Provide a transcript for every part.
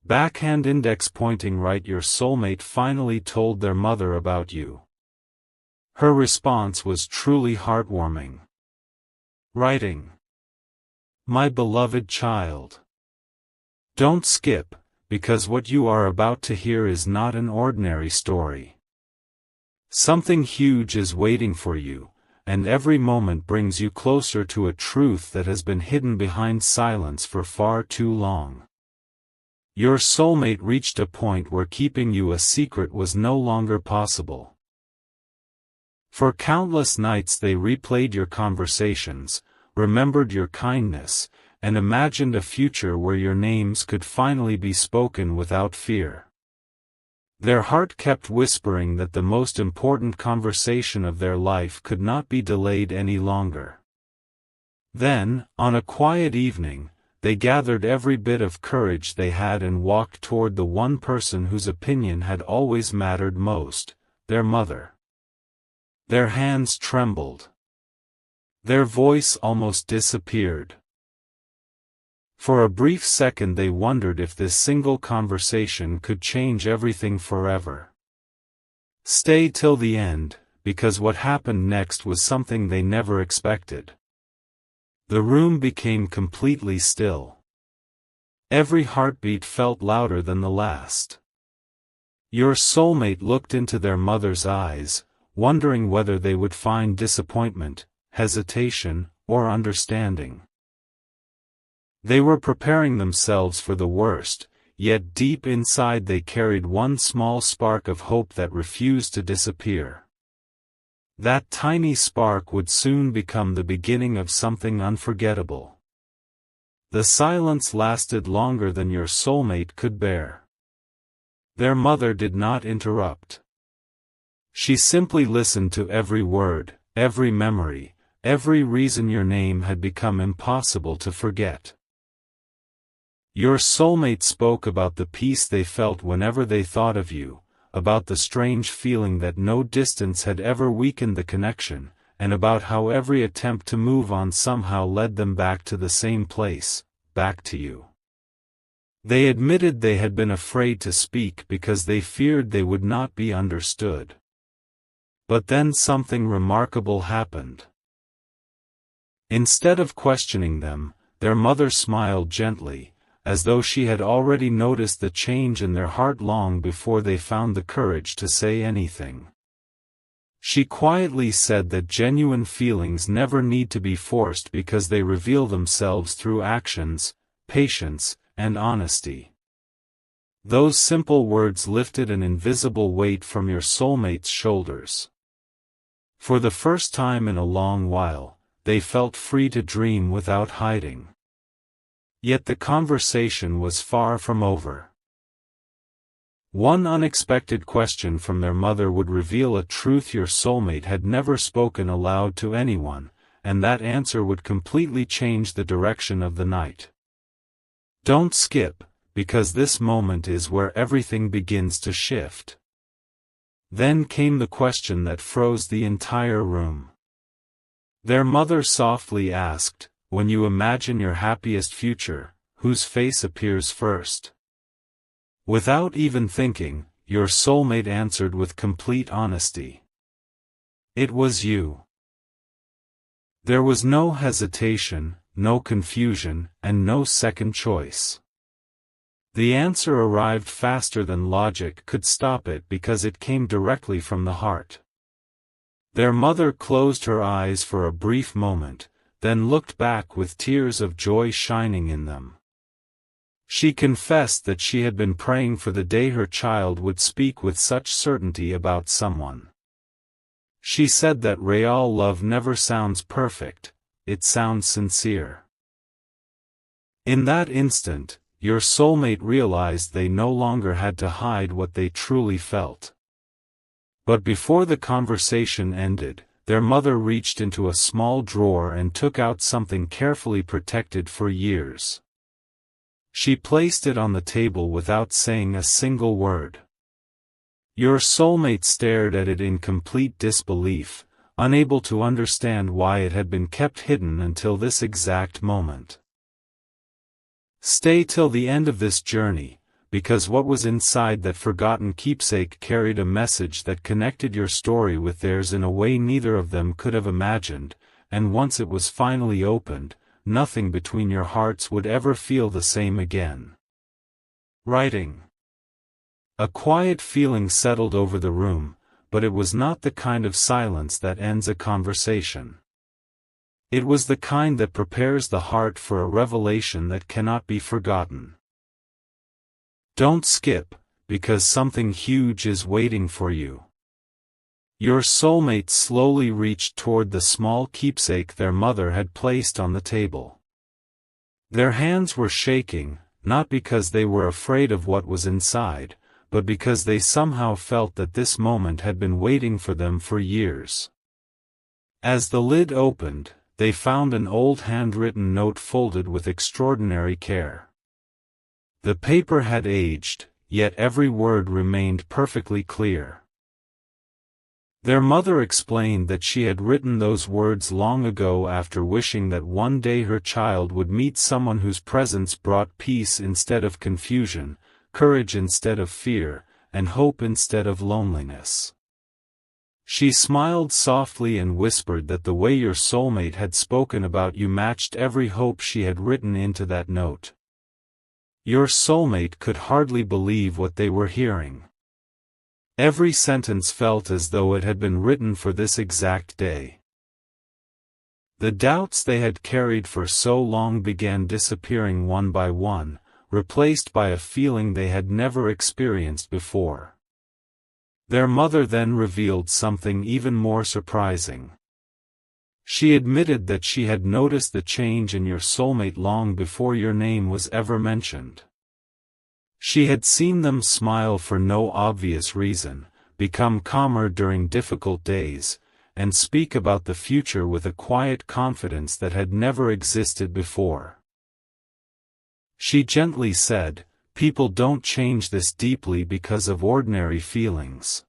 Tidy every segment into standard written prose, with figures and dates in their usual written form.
Backhand index pointing right. Your soulmate finally told their mother about you. Her response was truly heartwarming. Writing. My beloved child. Don't skip, because what you are about to hear is not an ordinary story. Something huge is waiting for you, and every moment brings you closer to a truth that has been hidden behind silence for far too long. Your soulmate reached a point where keeping you a secret was no longer possible. For countless nights they replayed your conversations, remembered your kindness, and imagined a future where your names could finally be spoken without fear. Their heart kept whispering that the most important conversation of their life could not be delayed any longer. Then, on a quiet evening, they gathered every bit of courage they had and walked toward the one person whose opinion had always mattered most, their mother. Their hands trembled. Their voice almost disappeared. For a brief second they wondered if this single conversation could change everything forever. Stay till the end, because what happened next was something they never expected. The room became completely still. Every heartbeat felt louder than the last. Your soulmate looked into their mother's eyes, wondering whether they would find disappointment, hesitation, or understanding. They were preparing themselves for the worst, yet deep inside they carried one small spark of hope that refused to disappear. That tiny spark would soon become the beginning of something unforgettable. The silence lasted longer than your soulmate could bear. Their mother did not interrupt. She simply listened to every word, every memory, every reason your name had become impossible to forget. Your soulmate spoke about the peace they felt whenever they thought of you, about the strange feeling that no distance had ever weakened the connection, and about how every attempt to move on somehow led them back to the same place, back to you. They admitted they had been afraid to speak because they feared they would not be understood. But then something remarkable happened. Instead of questioning them, their mother smiled gently, as though she had already noticed the change in their heart long before they found the courage to say anything. She quietly said that genuine feelings never need to be forced because they reveal themselves through actions, patience, and honesty. Those simple words lifted an invisible weight from your soulmate's shoulders. For the first time in a long while, they felt free to dream without hiding. Yet the conversation was far from over. One unexpected question from their mother would reveal a truth your soulmate had never spoken aloud to anyone, and that answer would completely change the direction of the night. Don't skip, because this moment is where everything begins to shift. Then came the question that froze the entire room. Their mother softly asked, "When you imagine your happiest future, whose face appears first?" Without even thinking, your soulmate answered with complete honesty. It was you. There was no hesitation, no confusion, and no second choice. The answer arrived faster than logic could stop it because it came directly from the heart. Their mother closed her eyes for a brief moment, then looked back with tears of joy shining in them. She confessed that she had been praying for the day her child would speak with such certainty about someone. She said that real love never sounds perfect, it sounds sincere. In that instant, your soulmate realized they no longer had to hide what they truly felt. But before the conversation ended, their mother reached into a small drawer and took out something carefully protected for years. She placed it on the table without saying a single word. Your soulmate stared at it in complete disbelief, unable to understand why it had been kept hidden until this exact moment. Stay till the end of this journey, because what was inside that forgotten keepsake carried a message that connected your story with theirs in a way neither of them could have imagined, and once it was finally opened, nothing between your hearts would ever feel the same again. Writing. A quiet feeling settled over the room, but it was not the kind of silence that ends a conversation. It was the kind that prepares the heart for a revelation that cannot be forgotten. Don't skip, because something huge is waiting for you. Your soulmate slowly reached toward the small keepsake their mother had placed on the table. Their hands were shaking, not because they were afraid of what was inside, but because they somehow felt that this moment had been waiting for them for years. As the lid opened, they found an old handwritten note folded with extraordinary care. The paper had aged, yet every word remained perfectly clear. Their mother explained that she had written those words long ago after wishing that one day her child would meet someone whose presence brought peace instead of confusion, courage instead of fear, and hope instead of loneliness. She smiled softly and whispered that the way your soulmate had spoken about you matched every hope she had written into that note. Your soulmate could hardly believe what they were hearing. Every sentence felt as though it had been written for this exact day. The doubts they had carried for so long began disappearing one by one, replaced by a feeling they had never experienced before. Their mother then revealed something even more surprising. She admitted that she had noticed the change in your soulmate long before your name was ever mentioned. She had seen them smile for no obvious reason, become calmer during difficult days, and speak about the future with a quiet confidence that had never existed before. She gently said, "People don't change this deeply because of ordinary feelings."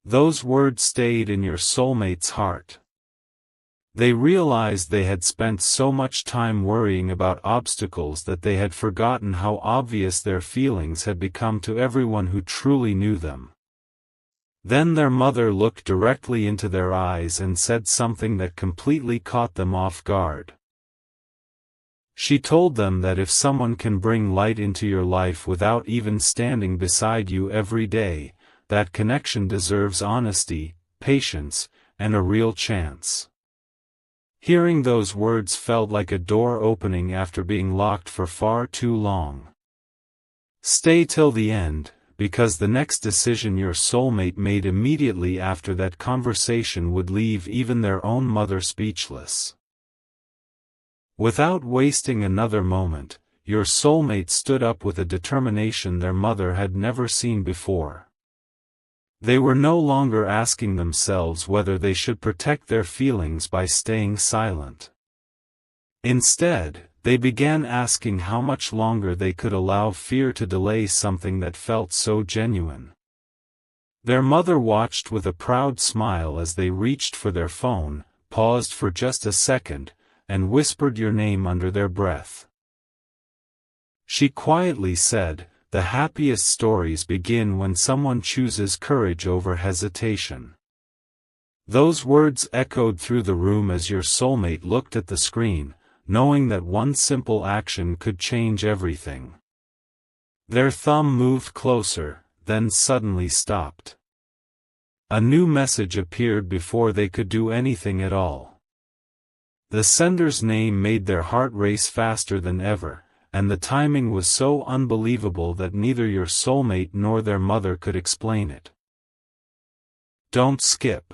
Those words stayed in your soulmate's heart. They realized they had spent so much time worrying about obstacles that they had forgotten how obvious their feelings had become to everyone who truly knew them. Then their mother looked directly into their eyes and said something that completely caught them off guard. She told them that if someone can bring light into your life without even standing beside you every day, that connection deserves honesty, patience, and a real chance. Hearing those words felt like a door opening after being locked for far too long. Stay till the end, because the next decision your soulmate made immediately after that conversation would leave even their own mother speechless. Without wasting another moment, your soulmate stood up with a determination their mother had never seen before. They were no longer asking themselves whether they should protect their feelings by staying silent. Instead, they began asking how much longer they could allow fear to delay something that felt so genuine. Their mother watched with a proud smile as they reached for their phone, paused for just a second, and whispered your name under their breath. She quietly said, "The happiest stories begin when someone chooses courage over hesitation." Those words echoed through the room as your soulmate looked at the screen, knowing that one simple action could change everything. Their thumb moved closer, then suddenly stopped. A new message appeared before they could do anything at all. The sender's name made their heart race faster than ever, and the timing was so unbelievable that neither your soulmate nor their mother could explain it. Don't skip.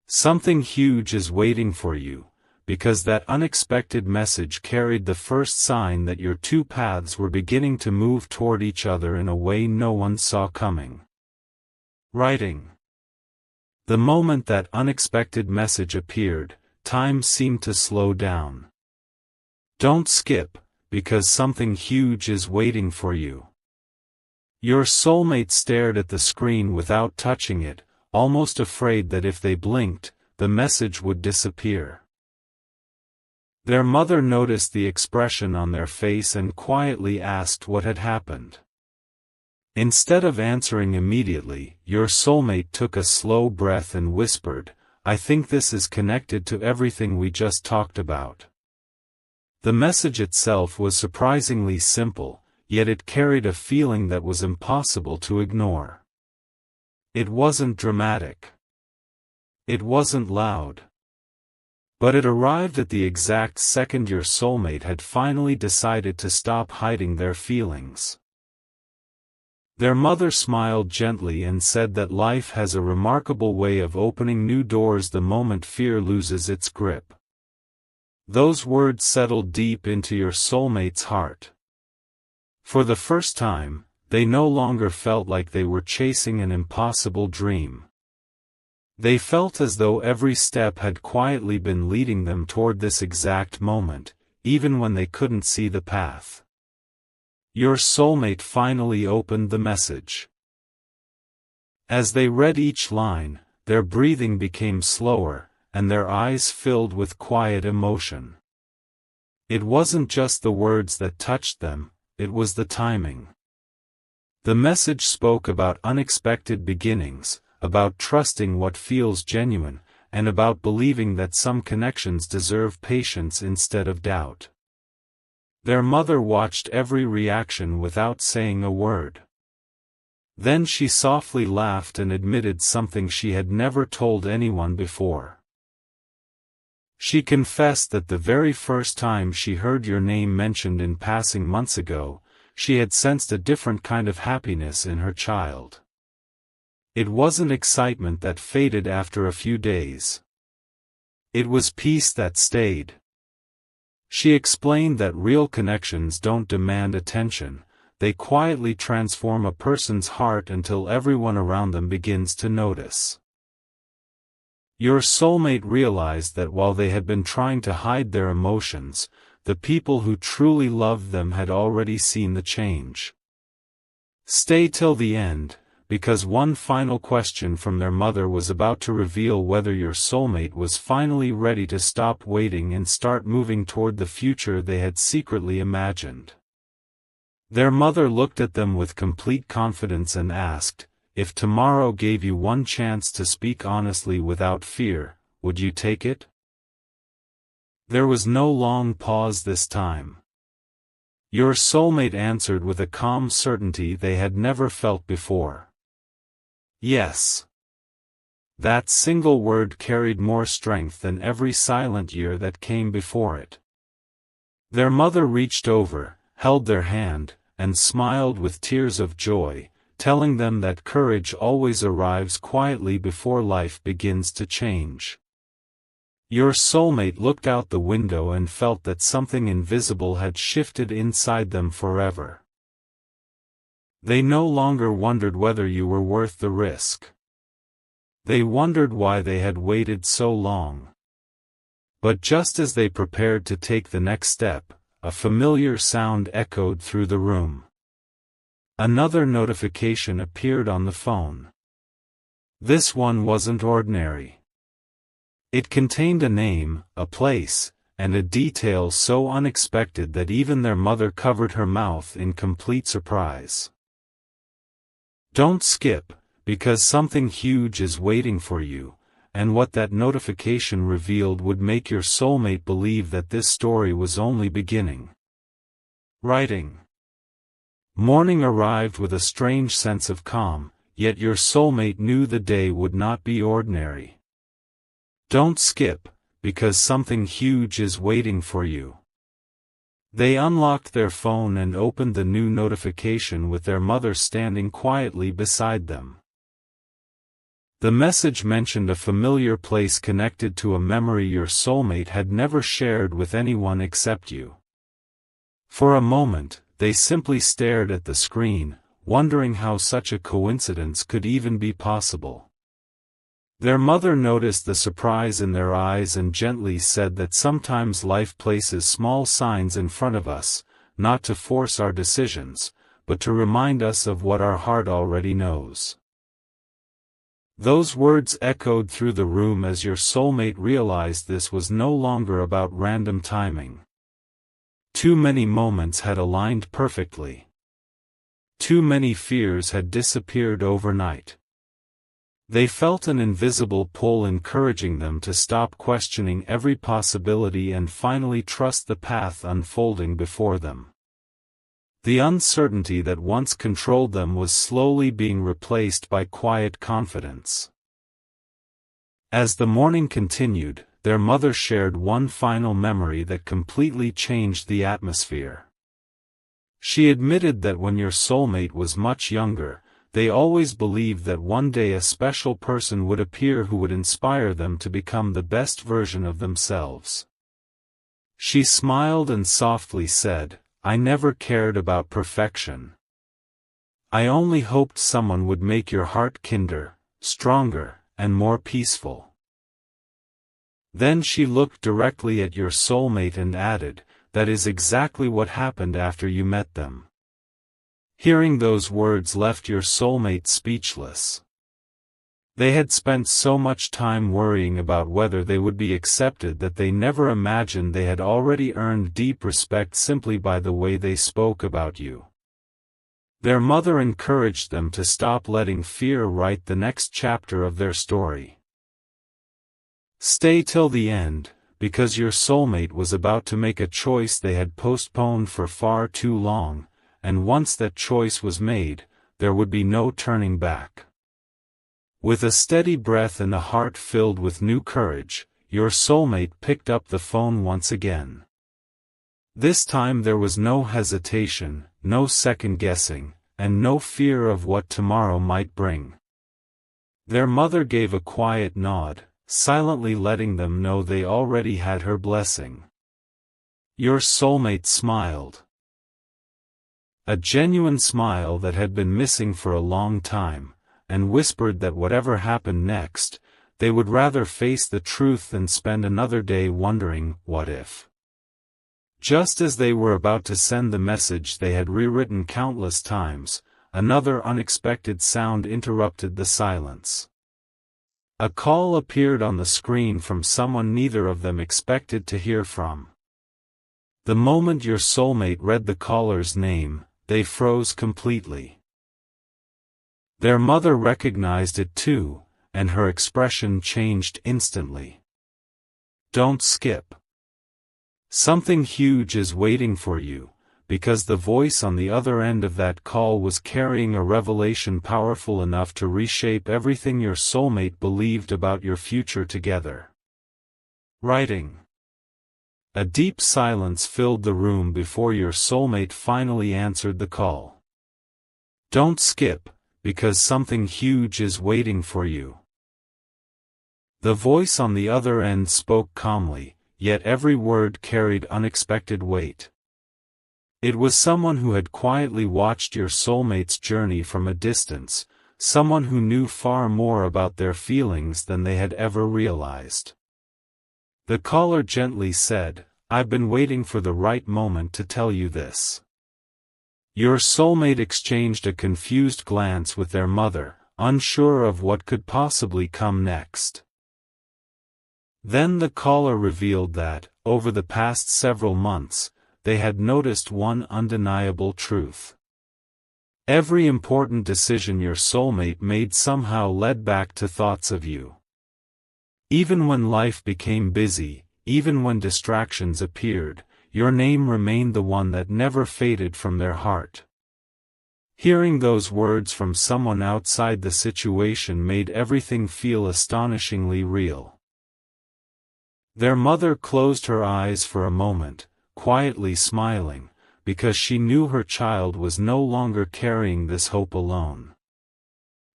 Something huge is waiting for you, because that unexpected message carried the first sign that your two paths were beginning to move toward each other in a way no one saw coming. Writing. The moment that unexpected message appeared, time seemed to slow down. Don't skip, because something huge is waiting for you. Your soulmate stared at the screen without touching it, almost afraid that if they blinked, the message would disappear. Their mother noticed the expression on their face and quietly asked what had happened. Instead of answering immediately, your soulmate took a slow breath and whispered, "I think this is connected to everything we just talked about." The message itself was surprisingly simple, yet it carried a feeling that was impossible to ignore. It wasn't dramatic. It wasn't loud. But it arrived at the exact second your soulmate had finally decided to stop hiding their feelings. Their mother smiled gently and said that life has a remarkable way of opening new doors the moment fear loses its grip. Those words settled deep into your soulmate's heart. For the first time, they no longer felt like they were chasing an impossible dream. They felt as though every step had quietly been leading them toward this exact moment, even when they couldn't see the path. Your soulmate finally opened the message. As they read each line, their breathing became slower, and their eyes filled with quiet emotion. It wasn't just the words that touched them, it was the timing. The message spoke about unexpected beginnings, about trusting what feels genuine, and about believing that some connections deserve patience instead of doubt. Their mother watched every reaction without saying a word. Then she softly laughed and admitted something she had never told anyone before. She confessed that the very first time she heard your name mentioned in passing months ago, she had sensed a different kind of happiness in her child. It wasn't excitement that faded after a few days. It was peace that stayed. She explained that real connections don't demand attention, they quietly transform a person's heart until everyone around them begins to notice. Your soulmate realized that while they had been trying to hide their emotions, the people who truly loved them had already seen the change. Stay till the end, because one final question from their mother was about to reveal whether your soulmate was finally ready to stop waiting and start moving toward the future they had secretly imagined. Their mother looked at them with complete confidence and asked, "If tomorrow gave you one chance to speak honestly without fear, would you take it?" There was no long pause this time. Your soulmate answered with a calm certainty they had never felt before. Yes. That single word carried more strength than every silent year that came before it. Their mother reached over, held their hand, and smiled with tears of joy, telling them that courage always arrives quietly before life begins to change. Your soulmate looked out the window and felt that something invisible had shifted inside them forever. They no longer wondered whether you were worth the risk. They wondered why they had waited so long. But just as they prepared to take the next step, a familiar sound echoed through the room. Another notification appeared on the phone. This one wasn't ordinary. It contained a name, a place, and a detail so unexpected that even their mother covered her mouth in complete surprise. Don't skip, because something huge is waiting for you, and what that notification revealed would make your soulmate believe that this story was only beginning. Writing. Morning arrived with a strange sense of calm, yet your soulmate knew the day would not be ordinary. Don't skip, because something huge is waiting for you. They unlocked their phone and opened the new notification with their mother standing quietly beside them. The message mentioned a familiar place connected to a memory your soulmate had never shared with anyone except you. For a moment, they simply stared at the screen, wondering how such a coincidence could even be possible. Their mother noticed the surprise in their eyes and gently said that sometimes life places small signs in front of us, not to force our decisions, but to remind us of what our heart already knows. Those words echoed through the room as your soulmate realized this was no longer about random timing. Too many moments had aligned perfectly. Too many fears had disappeared overnight. They felt an invisible pull encouraging them to stop questioning every possibility and finally trust the path unfolding before them. The uncertainty that once controlled them was slowly being replaced by quiet confidence. As the morning continued, their mother shared one final memory that completely changed the atmosphere. She admitted that when your soulmate was much younger, they always believed that one day a special person would appear who would inspire them to become the best version of themselves. She smiled and softly said, "I never cared about perfection. I only hoped someone would make your heart kinder, stronger, and more peaceful." Then she looked directly at your soulmate and added, "That is exactly what happened after you met them." Hearing those words left your soulmate speechless. They had spent so much time worrying about whether they would be accepted that they never imagined they had already earned deep respect simply by the way they spoke about you. Their mother encouraged them to stop letting fear write the next chapter of their story. Stay till the end, because your soulmate was about to make a choice they had postponed for far too long, and once that choice was made, there would be no turning back. With a steady breath and a heart filled with new courage, your soulmate picked up the phone once again. This time there was no hesitation, no second guessing, and no fear of what tomorrow might bring. Their mother gave a quiet nod, silently letting them know they already had her blessing. Your soulmate smiled. A genuine smile that had been missing for a long time, and whispered that whatever happened next, they would rather face the truth than spend another day wondering, what if? Just as they were about to send the message they had rewritten countless times, another unexpected sound interrupted the silence. A call appeared on the screen from someone neither of them expected to hear from. The moment your soulmate read the caller's name, they froze completely. Their mother recognized it too, and her expression changed instantly. "Don't skip. Something huge is waiting for you," because the voice on the other end of that call was carrying a revelation powerful enough to reshape everything your soulmate believed about your future together. Writing. A deep silence filled the room before your soulmate finally answered the call. "Don't skip, because something huge is waiting for you." The voice on the other end spoke calmly, yet every word carried unexpected weight. It was someone who had quietly watched your soulmate's journey from a distance, someone who knew far more about their feelings than they had ever realized. The caller gently said, "I've been waiting for the right moment to tell you this." Your soulmate exchanged a confused glance with their mother, unsure of what could possibly come next. Then the caller revealed that, over the past several months, they had noticed one undeniable truth. Every important decision your soulmate made somehow led back to thoughts of you. Even when life became busy, even when distractions appeared, your name remained the one that never faded from their heart. Hearing those words from someone outside the situation made everything feel astonishingly real. Their mother closed her eyes for a moment, quietly smiling, because she knew her child was no longer carrying this hope alone.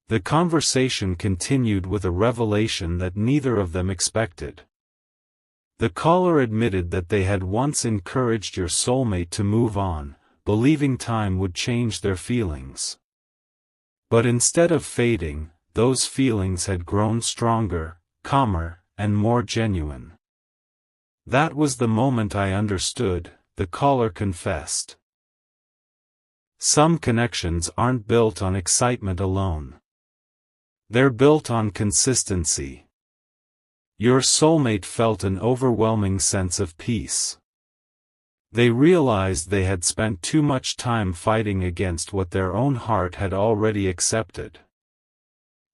The conversation continued with a revelation that neither of them expected. The caller admitted that they had once encouraged your soulmate to move on, believing time would change their feelings. But instead of fading, those feelings had grown stronger, calmer, and more genuine. "That was the moment I understood," the caller confessed. Some connections aren't built on excitement alone. They're built on consistency. Your soulmate felt an overwhelming sense of peace. They realized they had spent too much time fighting against what their own heart had already accepted.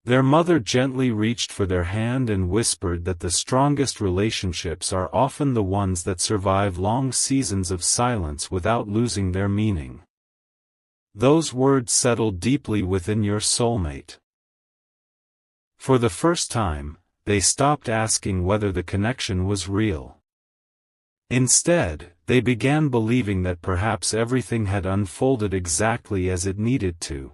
Their mother gently reached for their hand and whispered that the strongest relationships are often the ones that survive long seasons of silence without losing their meaning. Those words settled deeply within your soulmate. For the first time, they stopped asking whether the connection was real. Instead, they began believing that perhaps everything had unfolded exactly as it needed to.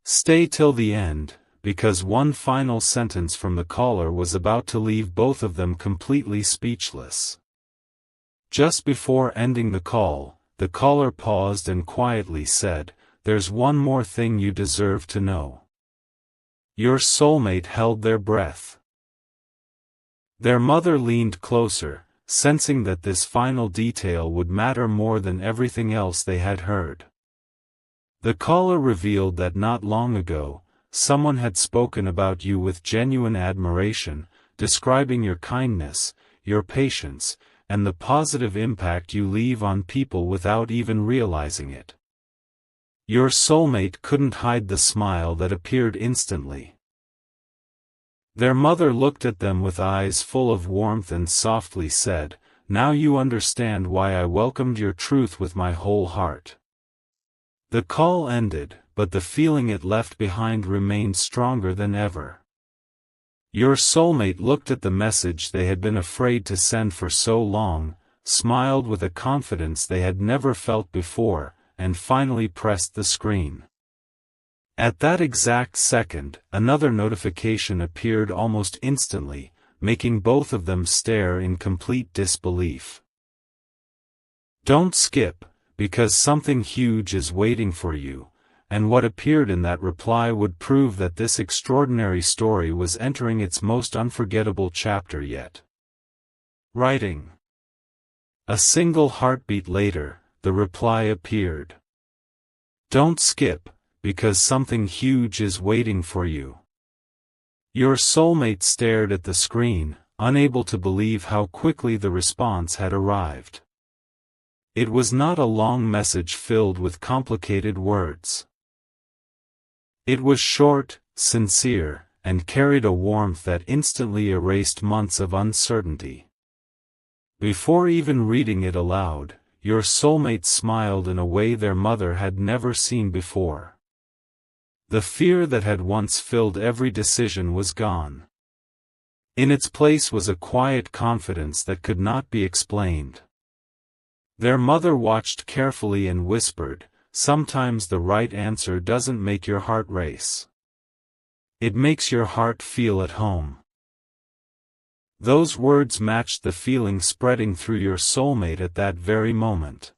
Stay till the end, because one final sentence from the caller was about to leave both of them completely speechless. Just before ending the call, the caller paused and quietly said, "There's one more thing you deserve to know." Your soulmate held their breath. Their mother leaned closer, sensing that this final detail would matter more than everything else they had heard. The caller revealed that not long ago, someone had spoken about you with genuine admiration, describing your kindness, your patience, and the positive impact you leave on people without even realizing it. Your soulmate couldn't hide the smile that appeared instantly. Their mother looked at them with eyes full of warmth and softly said, "Now you understand why I welcomed your truth with my whole heart." The call ended, but the feeling it left behind remained stronger than ever. Your soulmate looked at the message they had been afraid to send for so long, smiled with a confidence they had never felt before, and finally pressed the screen. At that exact second, another notification appeared almost instantly, making both of them stare in complete disbelief. "Don't skip, because something huge is waiting for you," and what appeared in that reply would prove that this extraordinary story was entering its most unforgettable chapter yet. Writing. A single heartbeat later, the reply appeared. "Don't skip, because something huge is waiting for you." Your soulmate stared at the screen, unable to believe how quickly the response had arrived. It was not a long message filled with complicated words. It was short, sincere, and carried a warmth that instantly erased months of uncertainty. Before even reading it aloud, your soulmate smiled in a way their mother had never seen before. The fear that had once filled every decision was gone. In its place was a quiet confidence that could not be explained. Their mother watched carefully and whispered, "Sometimes the right answer doesn't make your heart race. It makes your heart feel at home." Those words matched the feeling spreading through your soulmate at that very moment.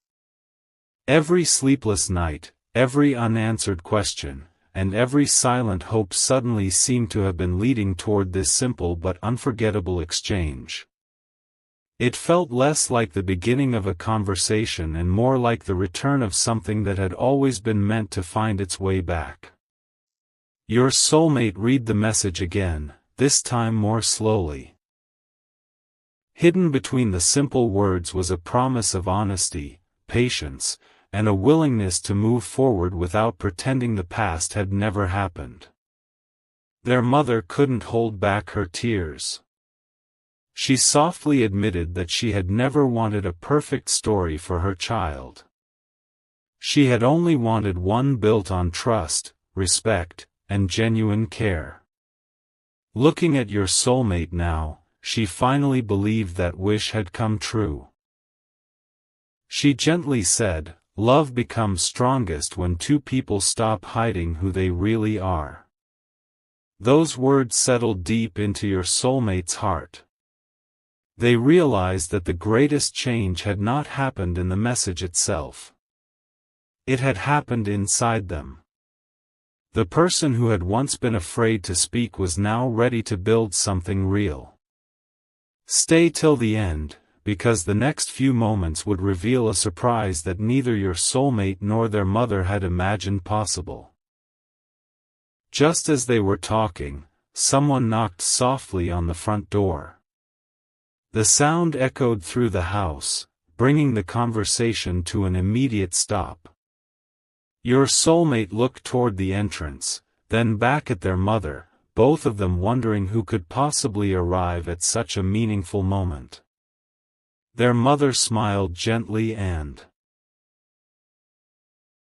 Every sleepless night, every unanswered question, and every silent hope suddenly seemed to have been leading toward this simple but unforgettable exchange. It felt less like the beginning of a conversation and more like the return of something that had always been meant to find its way back. Your soulmate read the message again, this time more slowly. Hidden between the simple words was a promise of honesty, patience, and a willingness to move forward without pretending the past had never happened. Their mother couldn't hold back her tears. She softly admitted that she had never wanted a perfect story for her child. She had only wanted one built on trust, respect, and genuine care. Looking at your soulmate now, she finally believed that wish had come true. She gently said, "Love becomes strongest when two people stop hiding who they really are." Those words settled deep into your soulmate's heart. They realized that the greatest change had not happened in the message itself. It had happened inside them. The person who had once been afraid to speak was now ready to build something real. Stay till the end, because the next few moments would reveal a surprise that neither your soulmate nor their mother had imagined possible. Just as they were talking, someone knocked softly on the front door. The sound echoed through the house, bringing the conversation to an immediate stop. Your soulmate looked toward the entrance, then back at their mother, both of them wondering who could possibly arrive at such a meaningful moment. Their mother smiled gently and